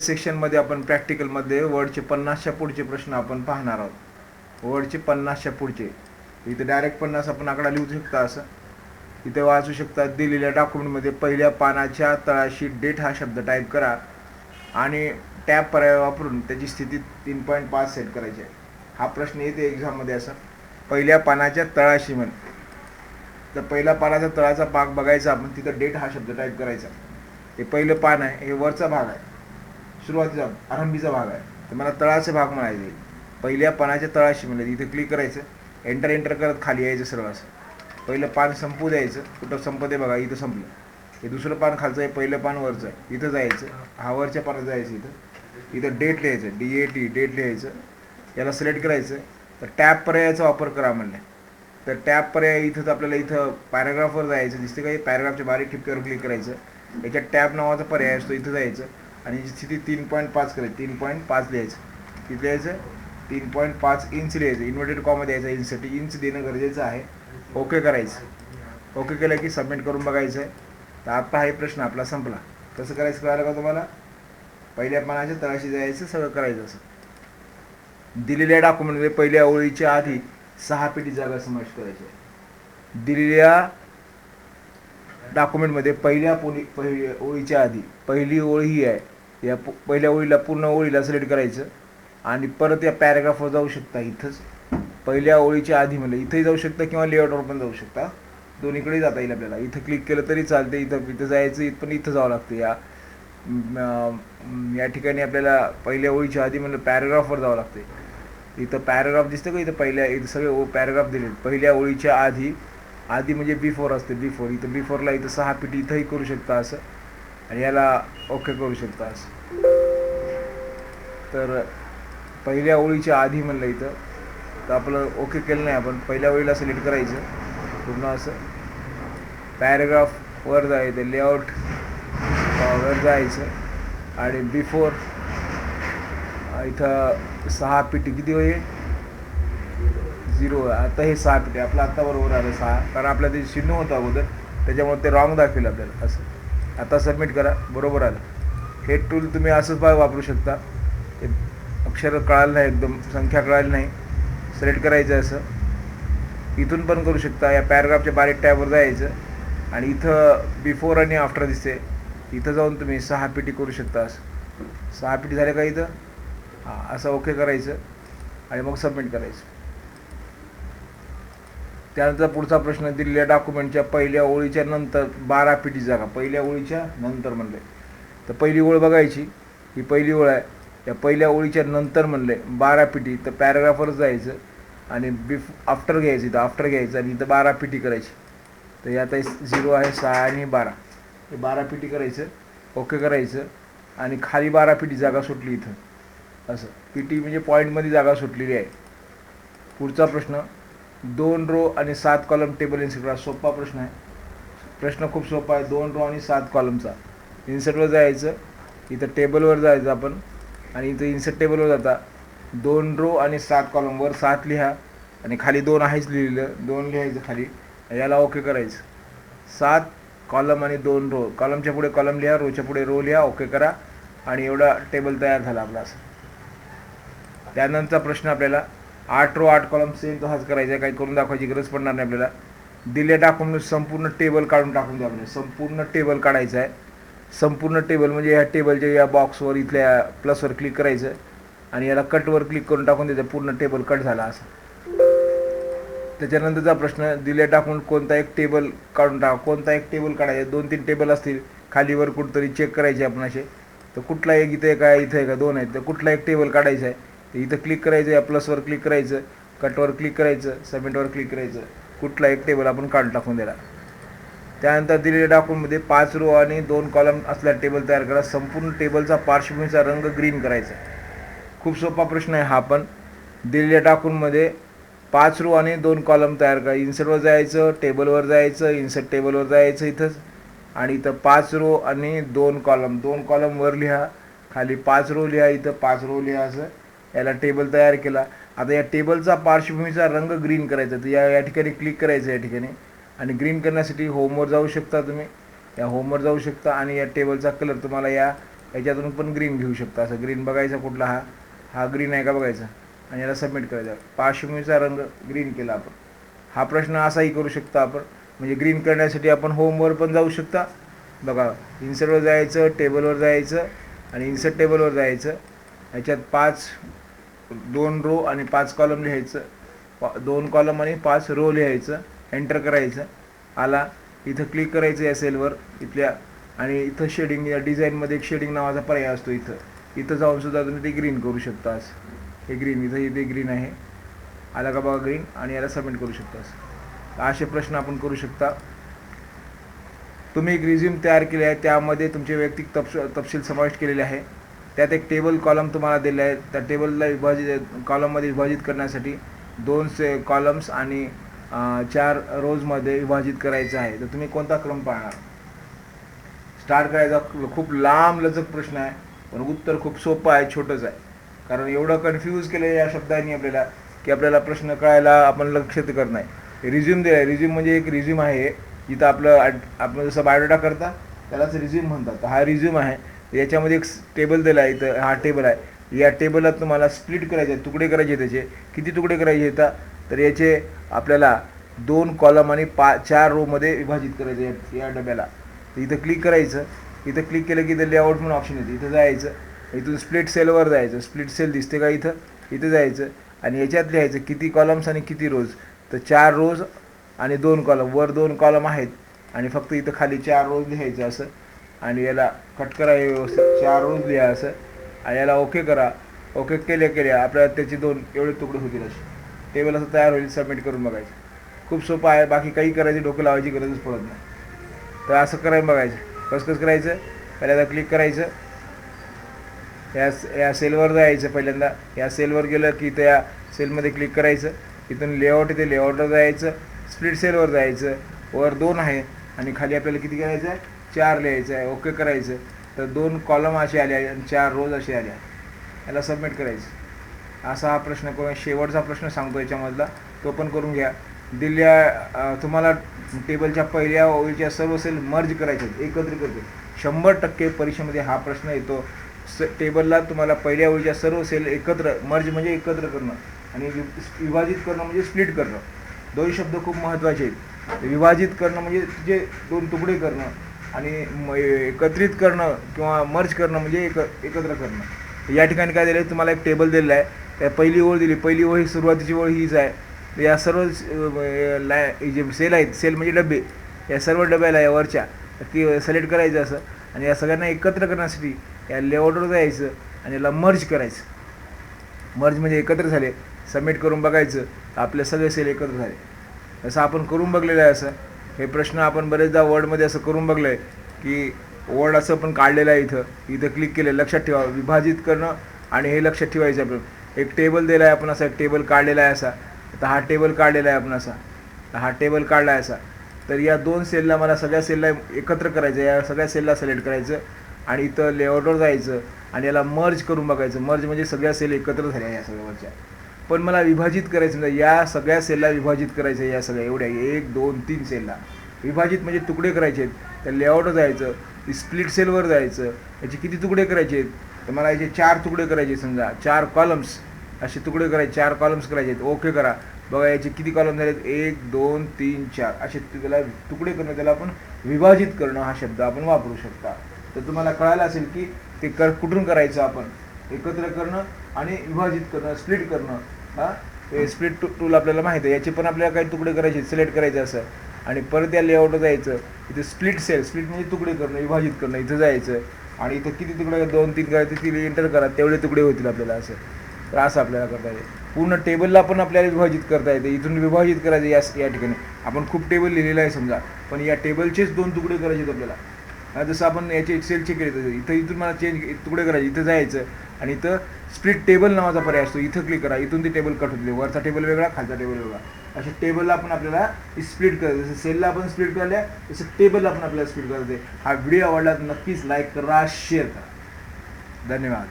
सेक्शनमध्ये आपण प्रॅक्टिकलमध्ये वर्डचे 50च्या पुढचे प्रश्न आपण पाहणार आहोत. वर्डचे 50च्या पुढचे. इथे डायरेक्ट 50 आपण आकडा लिहू शकता. असं इथे वाचू शकता. दिलेल्या डॉक्युमेंटमध्ये पहिल्या पानाच्या तळाशी डेट हा शब्द टाईप करा आणि टॅब पर्याय वापरून त्याची स्थिती 3.5 सेट करायची आहे. हा प्रश्न येते एक्झाममध्ये. असं पहिल्या पानाच्या तळाशी म्हण तर पहिल्या पानाचा तळाचा भाग बघायचा आपण. तिथं डेट हा शब्द टाईप करायचा. हे पहिलं पान आहे. हे वरचा भाग आहे, सुरुवातीचा आरंभीचा भाग आहे. तर मला तळाचे भाग म्हणायचे. पहिल्या पानाच्या तळाशी म्हणजे इथे क्लिक करायचं. एंटर करत खाली यायचं सरळ. असं पहिलं पान संपू द्यायचं. कुठं संपते बघा, इथं संपलं. हे दुसरं पान खालचं आहे, पहिलं पान वरचं आहे. इथं जायचं. हा वरच्या पानात जायचं. इथं डेट लिहायचं, DAT डेट लिहायचं. याला सिलेक्ट करायचं. तर टॅब पर्यायाचा वापर करा म्हणलं. तर टॅब पर्याय इथंच आपल्याला इथं पॅराग्राफवर जायचं. दिसते का? पॅराग्राफच्या बारीक ठिपक्यावर क्लिक करायचं. याच्यात टॅब नावाचा पर्याय असतो. इथं जायचं आणि स्थिती 3.5 करायची. 3.5 लिहायचं. किती लिहायचं? 3.5 इंच लिहायचं. इन्व्हर्टेड कॉमा द्यायचा. इंचसाठी इंच देणं गरजेचं आहे. ओके करायचं. ओके केलं की सबमिट करून बघायचं आहे. तर आता हा प्रश्न आपला संपला. कसं करायचं कळालं का तुम्हाला? पहिल्या पानाच्या तळाशी जायचं, सगळं करायचं. असं दिलेल्या डॉक्युमेंटमध्ये पहिल्या ओळीच्या आधी 6 पेटी जागा समाविष्ट करायची आहे. दिलेल्या डॉक्युमेंटमध्ये पहिल्या ओळीच्या आधी पहिली ओळ ही आहे. या पहिल्या ओळीला पूर्ण ओळीला सिलेक्ट करायचं आणि परत या पॅराग्राफवर जाऊ शकता. इथंच पहिल्या ओळीच्या आधी म्हणलं इथंही जाऊ शकता किंवा लेआउटवर पण जाऊ शकता. दोन्हीकडे जाता येईल आपल्याला. इथं क्लिक केलं तरी चालते. इथं जायचं, पण इथं जावं लागतं. या ठिकाणी आपल्याला पहिल्या ओळीच्या आधी म्हणलं पॅराग्राफवर जावं लागते. इथं पॅराग्राफ दिसतं का? इथं सगळे पॅराग्राफ दिले. पहिल्या ओळीच्या आधी म्हणजे बिफोर असते. बिफोर इथं बिफोरला इथं 6 पेटी इथंही करू शकता. असं आणि याला ओके करू शकता. असं तर पहिल्या ओळीच्या आधी म्हणलं इथं तर आपलं ओके केलं नाही. आपण पहिल्या ओळीला सिलेक्ट करायचं पूर्ण. असं पॅराग्राफ वर जायचं, लेआउट वर जायचं आणि बिफोर इथं 6 पेटी किती होईल? 0. आता हे 6 पेटी आपलं आत्ता बरोबर आलं 6, कारण आपल्या ते चिन्ह होतं अगोदर, त्याच्यामुळे ते रॉंग दाखवेल आपल्याला. असं आता सबमिट करा, बरोबर आलं. हे टूल तुम्ही असंच वापरू शकता. ते अक्षर कळालं नाही, एकदम संख्या कळाली नाही, सिलेक्ट करायचं. असं इथून पण करू शकता. या पॅराग्राफच्या बारीक टॅबवर जायचं आणि इथं बिफोर आणि आफ्टर दिसते. इथं जाऊन तुम्ही 6 पेटी करू शकता. असं 6 पेटी झाल्या का इथं? हां, असं ओके करायचं आणि मग सबमिट करायचं. त्यानंतर पुढचा प्रश्न. दिलेल्या डॉक्युमेंटच्या पहिल्या ओळीच्या नंतर 12 पेटी जागा. पहिल्या ओळीच्या नंतर म्हणले तर पहिली ओळ बघायची. ही पहिली ओळ आहे. त्या पहिल्या ओळीच्या नंतर म्हणले 12 पेटी. तर पॅराग्राफवर जायचं आणि आफ्टर घ्यायचं. इथं आफ्टर घ्यायचं आणि इथं 12 पेटी करायची. तर यात 0 आहे, 6 आणि 12. हे 12 पेटी करायचं. ओके करायचं आणि खाली 12 पेटी जागा सुटली इथं. असं पेटी म्हणजे पॉईंटमध्ये जागा सुटलेली आहे. पुढचा प्रश्न. 2 रो आणि 7 कॉलम टेबल इन्सर्ट करा. सोपा प्रश्न आहे. प्रश्न खूप सोपा आहे. 2 रो आणि 7 कॉलमचा. इन्सर्टवर जायचं. इथं टेबलवर जायचं आपण आणि इथं इन्सर्ट टेबलवर जाता. 2 रो आणि 7 कॉलम. वर 7 लिहा आणि खाली 2 आहेच लिहिलेलं. 2 लिहायचं खाली. याला ओके करायचं. 7 कॉलम आणि 2 रो. कॉलमच्या पुढे कॉलम लिहा, रोच्या पुढे रो लिहा, ओके करा आणि एवढा टेबल तयार झाला आपला. असं त्यानंतर प्रश्न आपल्याला 8 रो 8 कॉलम सेम तसाच करायचा आहे. काही करून दाखवायची गरज पडणार नाही आपल्याला. दिल्या डॉक्युमेंट संपूर्ण टेबल काढून टाकून द्या. आपल्याला संपूर्ण टेबल काढायचं आहे. संपूर्ण टेबल म्हणजे ह्या टेबलच्या या बॉक्सवर इथल्या प्लसवर क्लिक करायचं आणि याला कटवर क्लिक करून टाकून द्यायचं. पूर्ण टेबल कट झाला. असं त्याच्यानंतरचा प्रश्न. दिल्या डॉक्युमेंट कोणता एक टेबल काढून टाका. कोणता एक टेबल काढायचा. 2-3 टेबल असतील खालीवर कुठंतरी चेक करायचे आपण असे. तर कुठला एक इथं आहे का, इथं आहे का, 2 आहेत. तर कुठला एक टेबल काढायचा आहे. तर इथं क्लिक करायचं. या प्लसवर क्लिक करायचं, कटवर क्लिक करायचं, सबमिटवर क्लिक करायचं. कुठला एक टेबल आपण काढून टाकून दिला. त्यानंतर दिलेल्या डॉक्युमेंटमध्ये 5 रो आणि 2 कॉलम असल्या टेबल तयार करा. संपूर्ण टेबलचा पार्श्वभूमीचा रंग ग्रीन करायचा. खूप सोपा प्रश्न आहे हा पण. दिलेल्या डॉक्युमेंटमध्ये 5 रो आणि 2 कॉलम तयार करा. इन्सर्टवर जायचं, टेबलवर जायचं, इन्सर्ट टेबलवर जायचं इथंच आणि इथं 5 रो आणि 2 कॉलम. 2 कॉलम वर लिहा, खाली 5 रो लिहा, इथं 5 रो लिहा. असं याला टेबल तयार केला. आता या टेबलचा पार्श्वभूमीचा रंग ग्रीन करायचा. तर या ठिकाणी क्लिक करायचं. या ठिकाणी आणि ग्रीन करण्यासाठी होमवर जाऊ शकता तुम्ही. या होमवर जाऊ शकता आणि या टेबलचा कलर तुम्हाला या याच्यातून पण ग्रीन घेऊ शकता. असं ग्रीन बघायचा कुठला, हा ग्रीन आहे का बघायचा आणि याला सबमिट करायचा. पार्श्वभूमीचा रंग ग्रीन केला आपण. हा प्रश्न असाही करू शकता आपण, म्हणजे ग्रीन करण्यासाठी आपण होमवर पण जाऊ शकता. बघा, इन्सर्टवर जायचं, टेबलवर जायचं आणि इन्सर्ट टेबलवर जायचं. याच्यात 2 रो आणि 5 कॉलम लिहायचं, 2 कॉलम आणि 5 रो लिहायचं, एंटर करायचं. आला, इथं क्लिक करायचं या सेलवर इथल्या, आणि इथं शेडिंग, या डिझाईनमध्ये एक शेडिंग नावाचा पर्याय असतो. इथं जाऊन सुद्धा तुम्ही ते ग्रीन करू शकता. हे ग्रीन, इथे ग्रीन आहे, आला का बघा ग्रीन, आणि याला सबमिट करू शकता. असे प्रश्न आपण करू शकता. तुम्ही एक रिझ्यूम तयार केले आहे, त्यामध्ये तुमचे वैयक्तिक तपशील समाविष्ट केलेले आहे. त्यात एक टेबल कॉलम तुम्हाला दिले आहे. त्या टेबलला कॉलममध्ये विभाजित करण्यासाठी 2 कॉलम्स आणि 4 रोजमध्ये विभाजित करायचं आहे. तर तुम्ही कोणता क्रम पाळणार? स्टार्ट करायचा. खूप लांब लचक प्रश्न आहे, पण उत्तर खूप सोपं आहे, छोटंच आहे. कारण एवढं कन्फ्यूज केलं या शब्दांनी आपल्याला की आपल्याला प्रश्न कळायला आपण लक्ष करत नाही. रिझ्यूम दिला आहे. रिझ्यूम म्हणजे एक रिझ्यूम आहे, जिथं आपण जसं बायोडाटा करता त्यालाच रिझ्यूम म्हणतात. तर हा रिझ्यूम आहे. याच्यामध्ये एक टेबल दिला आहे. इथं हा टेबल आहे. या टेबलला तुम्हाला स्प्लिट करायचे, तुकडे करायचे. त्याचे किती तुकडे करायचे येतात? तर याचे आपल्याला 2 कॉलम आणि 4 रोमध्ये विभाजित करायचे या डब्याला. तर इथं क्लिक करायचं. इथं क्लिक केलं की इथं लेआउट म्हणून ऑप्शन येते. इथं जायचं, इथून स्प्लिट सेलवर जायचं. स्प्लिट सेल दिसते का इथं जायचं आणि याच्यात लिहायचं किती कॉलम्स आणि किती रोज. तर 4 रोज आणि 2 कॉलम. वर 2 कॉलम आहेत आणि फक्त इथं खाली 4 रोज लिहायचं असं. आणि याला कट करा, व्यवस्थित 4 रोज लिहा असं, आणि याला ओके करा. ओके केल्या आपल्याला त्याचे 2 एवढे तुकडे होतील. असे टेबल असं तयार होईल. सबमिट करून बघायचं. खूप सोपं आहे, बाकी काही करायची डोकं लावायची गरजच पडत नाही. तर असं करायला बघायचं. कसं करायचं? पहिल्यांदा क्लिक करायचं, या सेलवर जायचं. पहिल्यांदा या सेलवर गेलं की इथं या सेलमध्ये क्लिक करायचं. इथून लेआउट येते, लेआउटवर जायचं, स्प्लिट सेलवर जायचं. वर 2 आहे आणि खाली आपल्याला किती करायचं आहे? 4 लिहायचं आहे. ओके करायचं. तर 2 कॉलम असे आले आणि 4 रोज असे आले. याला सबमिट करायचं. असा हा प्रश्न करून शेवटचा प्रश्न सांगतो याच्यामधला, तो पण करून घ्या. तुम्हाला टेबलच्या पहिल्या ओळीच्या सर्व सेल मर्ज करायचे, एकत्रित करते. 100% परीक्षेमध्ये हा प्रश्न येतो. टेबलला तुम्हाला पहिल्या ओळीच्या सर्व सेल एकत्र, मर्ज म्हणजे एकत्र करणं, आणि विभाजित करणं म्हणजे स्प्लिट करणं. 2 शब्द खूप महत्त्वाचे आहेत. विभाजित करणं म्हणजे जे 2 तुकडे करणं, आणि एकत्रित करणं किंवा मर्ज करणं म्हणजे एकत्र करणं. या ठिकाणी काय दिलं आहे? तुम्हाला एक टेबल दिलेलं आहे. त्या पहिली ओळ दिली. पहिली ओळ ही सुरुवातीची ओळ हीच आहे. या सर्व जे सेल आहेत, सेल म्हणजे डबे, या सर्व डब्याला या वरच्या की सिलेक्ट करायचं असं, आणि या सगळ्यांना एकत्र करण्यासाठी या लेआउटवर जायचं आणि याला मर्ज करायचं. मर्ज म्हणजे एकत्र झाले. सबमिट करून बघायचं, आपले सगळे सेल एकत्र झाले. असं आपण करून बघलेलं आहे. असं हे प्रश्न आपण बरेचदा वर्डमध्ये असं करून बघलं आहे की वर्ड असं पण काढलेलं आहे. इथं क्लिक केलं. लक्षात ठेवा, विभाजित करणं आणि हे लक्षात ठेवायचं. आपण एक टेबल दिला आहे, आपण असा एक टेबल काढलेला आहे असा. तर हा टेबल काढलेला आहे आपण असा, हा टेबल काढला आहे असा. तर या 2 सेलला मला सगळ्या सेलला एकत्र करायचं. या सगळ्या सेलला सिलेक्ट करायचं आणि इथं लेआउटवर जायचं आणि याला मर्ज करून बघायचं. मर्ज म्हणजे सगळ्या सेल एकत्र झाल्या या सगळ्यावरच्या. पण मला विभाजित करायचं, म्हणजे या सगळ्या सेलला विभाजित करायचं. या सगळ्या एवढ्या 1, 2, 3 सेलला विभाजित म्हणजे तुकडे करायचे आहेत. त्या लेआउटवर जायचं, स्प्लिट सेलवर जायचं. याचे किती तुकडे करायचे आहेत? तर मला याचे 4 तुकडे करायचे. समजा 4 कॉलम्स असे तुकडे करायचे, 4 कॉलम्स करायचे आहेत. ओके करा. बघा याचे किती कॉलम झालेत? 1, 2, 3, 4 असे त्याला तुकडे करणं, त्याला आपण विभाजित करणं हा शब्द आपण वापरू शकता. तर तुम्हाला कळालं असेल की ते कुठून करायचं. आपण एकत्र करणं आणि विभाजित करणं, स्प्लिट करणं. हे स्प्लिट टूल आपल्याला माहिती आहे. याचे पण आपल्याला काही तुकडे करायचे, सिलेक्ट करायचे असं, आणि परत या लेआउटवर जायचं. इथे स्प्लिट सेल, स्प्लिट म्हणजे तुकडे करणं, विभाजित करणं. इथं जायचं आणि इथं किती तुकडे, 2, 3 करायचे, तिथे एंटर करा, तेवढे तुकडे होतील आपल्याला असं. तर असं आपल्याला करता येते. पूर्ण टेबलला पण आपल्याला विभाजित करता येते. इथून विभाजित करायचं. या ठिकाणी आपण खूप टेबल लिहिलेलं आहे समजा, पण या टेबलचेच 2 तुकडे करायचे आहेत आपल्याला. जसं आपण याचे एक्सेलचे केले तसं इथून मला तुकडे करायचे. इथं जायचं आणि इथं स्प्लिट टेबल नावाचा पर्याय असतो. इथं क्लिक करा. इथून ते टेबल कट होते. वरचा टेबल वेगळा, खालचा टेबल वेगळा. अशा टेबलला पण आपल्याला स्प्लिट करायचं. जसं सेलला आपण स्प्लिट करायला, तसं टेबलला पण आपल्याला स्प्लिट करायचं. हा व्हिडिओ आवडला तर नक्कीच लाईक करा, शेअर करा. धन्यवाद.